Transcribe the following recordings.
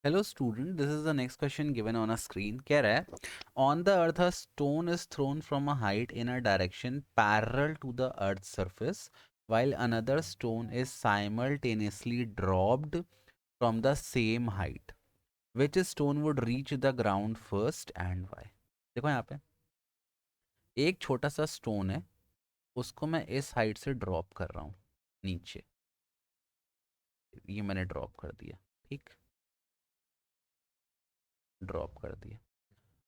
Hello student, this is the next question given on a screen. कह रहा है on the earth a stone is thrown from a height in a direction parallel to the earth's surface while another stone is simultaneously dropped from the same height. Which stone would reach the ground first and why? देखो यहाँ पे एक छोटा सा stone है, उसको मैं इस हाइट से ड्रॉप कर रहा हूँ नीचे। ये मैंने ड्रॉप कर दिया, ठीक, ड्रॉप कर दिया।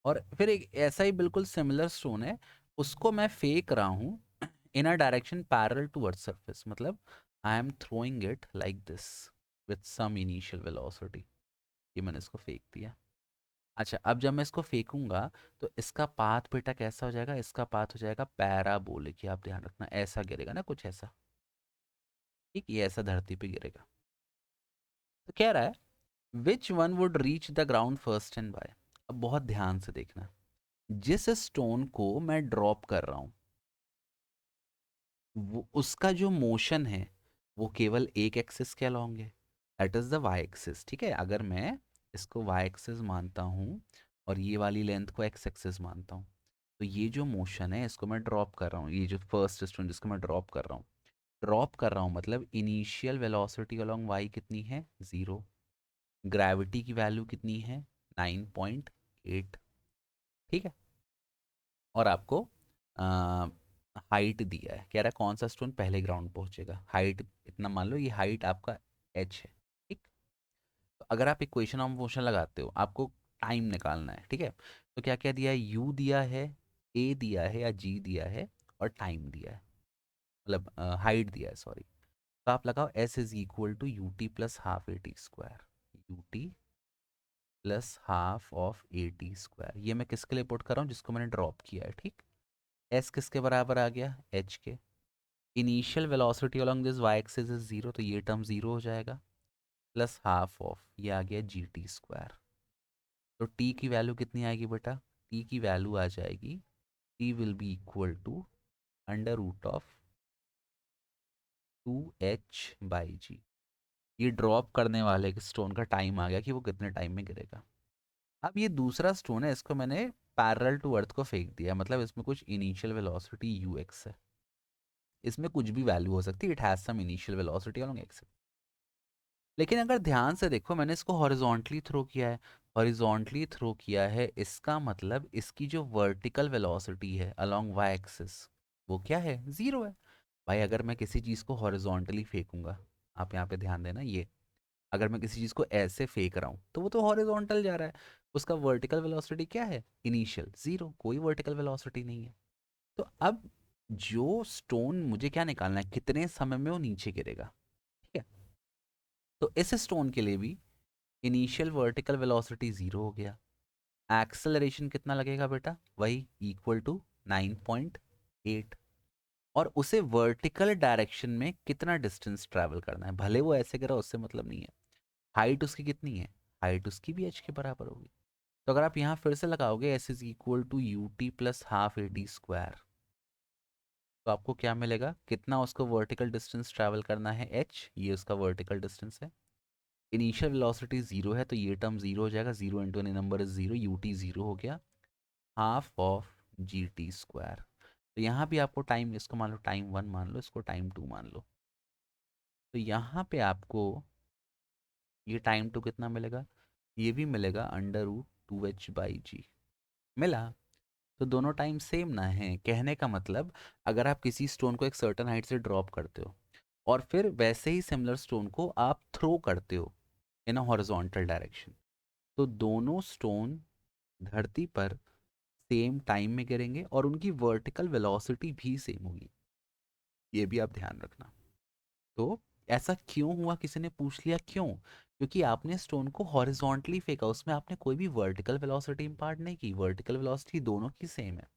और फिर एक ऐसा ही बिल्कुल सिमिलर स्टोन है, उसको मैं फेंक रहा हूँ in a direction parallel to earth surface, मतलब I am throwing it like this with some initial velocity. ये मैंने इसको फेंक दिया। अच्छा, अब जब मैं इसको फेंकूंगा तो इसका पाथ बेटा कैसा हो जाएगा? इसका पाथ हो जाएगा पैराबोलिक। आप ध्यान रखना, ऐसा गिरेगा ना, कुछ ऐसा, ठीक, ये ऐसा धरती पे गिरेगा। तो कह रहा है which one would reach the ground first and by. अब बहुत ध्यान से देखना, जिस स्टोन को मैं ड्रॉप कर रहा हूँ वो उसका जो मोशन है वो केवल एक एक्सिस के अलॉन्ग है, that is the Y axis. ठीक है, अगर मैं इसको वाई एक्सिस मानता हूँ और ये वाली लेंथ को एक्स एक्सिस मानता हूँ, तो ये जो मोशन है इसको मैं ड्रॉप कर रहा हूँ। ये जो फर्स्ट स्टोन जिसको मैं ड्रॉप कर रहा हूँ मतलब इनिशियल वेलोसिटी अलोंग वाई कितनी है? ज़ीरो। ग्रेविटी की वैल्यू कितनी है? 9.8। ठीक है, और आपको हाइट दिया है, कह रहा है कौन सा स्टोन पहले ग्राउंड पहुंचेगा। हाइट इतना मान लो, ये हाइट आपका एच है, ठीक। तो अगर आप इक्वेशन ऑफ मोशन लगाते हो, आपको टाइम निकालना है, ठीक है। तो क्या क्या दिया है? यू दिया है, ए दिया है या जी दिया है, और टाइम दिया है, मतलब हाइट दिया है, सॉरी। तो आप लगाओ S is equal to U T plus half A T square. U T plus half of A T square, ये मैं किसके लिए पुट कर रहा हूँ? जिसको मैंने ड्रॉप किया है, ठीक। एस किसके बराबर आ गया? एच के। Initial velocity along this Y axis is zero, तो ये टर्म जीरो हो जाएगा, प्लस हाफ ऑफ ये आ गया जी टी स्क्वायर। तो टी की वैल्यू कितनी आएगी बेटा? टी की वैल्यू आ जाएगी, T will be equal to under root of 2h/g। ये ड्रॉप करने वाले स्टोन का टाइम आ गया कि वो कितने टाइम में गिरेगा। अब ये दूसरा स्टोन है, इसको मैंने पैरेलल टू अर्थ को फेंक दिया, मतलब इसमें कुछ इनिशियल वेलोसिटी यू एक्स है। इसमें कुछ भी वैल्यू हो सकती है, it has some initial velocity along X. लेकिन अगर ध्यान से देखो, मैंने इसको हॉरिजॉन्टली थ्रो किया है। हॉरिजॉन्टली थ्रो किया है, इसका मतलब इसकी जो वर्टिकल वेलोसिटी है अलोंग वाई एक्सिस वो क्या है? ज़ीरो है। भाई अगर मैं किसी चीज़ को हॉरिजॉन्टली फेंकूंगा, आप यहाँ पे ध्यान देना, ये अगर मैं किसी चीज़ को ऐसे फेंक रहा हूँ तो वो तो हॉरिजॉन्टल जा रहा है। उसका वर्टिकल वेलोसिटी क्या है? इनिशियल ज़ीरो, कोई वर्टिकल वेलोसिटी नहीं है। तो अब जो स्टोन मुझे क्या निकालना है, कितने समय में वो नीचे गिरेगा, ठीक है। तो इस स्टोन के लिए भी इनिशियल वर्टिकल वेलोसिटी ज़ीरो हो गया। एक्सेलरेशन कितना लगेगा बेटा? वही इक्वल टू 9.8। और उसे वर्टिकल डायरेक्शन में कितना डिस्टेंस ट्रैवल करना है, भले वो ऐसे करा उससे मतलब नहीं है। हाइट उसकी कितनी है? हाइट उसकी भी एच के बराबर होगी। तो अगर आप यहाँ फिर से लगाओगे S is equal to U T plus half A T square, तो आपको क्या मिलेगा? कितना उसको वर्टिकल डिस्टेंस ट्रैवल करना है? एच, ये उसका वर्टिकल डिस्टेंस है। इनिशियल वेलोसिटी जीरो है, तो ये टर्म जीरो हो जाएगा, zero into any number is zero, U T zero हो गया, half of ji T square. तो यहाँ भी आपको टाइम, इसको मान लो टाइम वन मान लो, इसको टाइम टू मान लो। तो यहाँ पे आपको ये टाइम टू कितना मिलेगा? ये भी मिलेगा अंडर रूट 2h/g मिला। तो दोनों टाइम सेम ना है, कहने का मतलब अगर आप किसी स्टोन को एक सर्टन हाइट से ड्रॉप करते हो और फिर वैसे ही सिमिलर स्टोन को आप थ्रो करते हो इन अ हॉरिजॉन्टल डायरेक्शन, तो दोनों स्टोन धरती पर सेम टाइम में गिरेंगे और उनकी वर्टिकल वेलोसिटी भी सेम होगी। ये भी आप ध्यान रखना। तो ऐसा क्यों हुआ, किसी ने पूछ लिया क्यों? क्योंकि आपने स्टोन को हॉरिजॉन्टली फेंका, उसमें आपने कोई भी वर्टिकल वेलोसिटी इंपार्ट नहीं की। वर्टिकल वेलोसिटी दोनों की सेम है,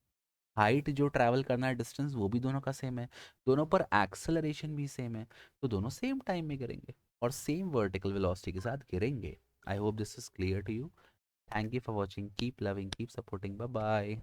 हाइट जो ट्रैवल करना है डिस्टेंस वो भी दोनों का सेम है, दोनों पर एक्सेलरेशन भी सेम है, तो दोनों सेम टाइम में गिरेंगे और सेम वर्टिकल वेलोसिटी के साथ गिरेंगे। I hope this is clear to you. Thank you for watching, keep loving, keep supporting, bye bye.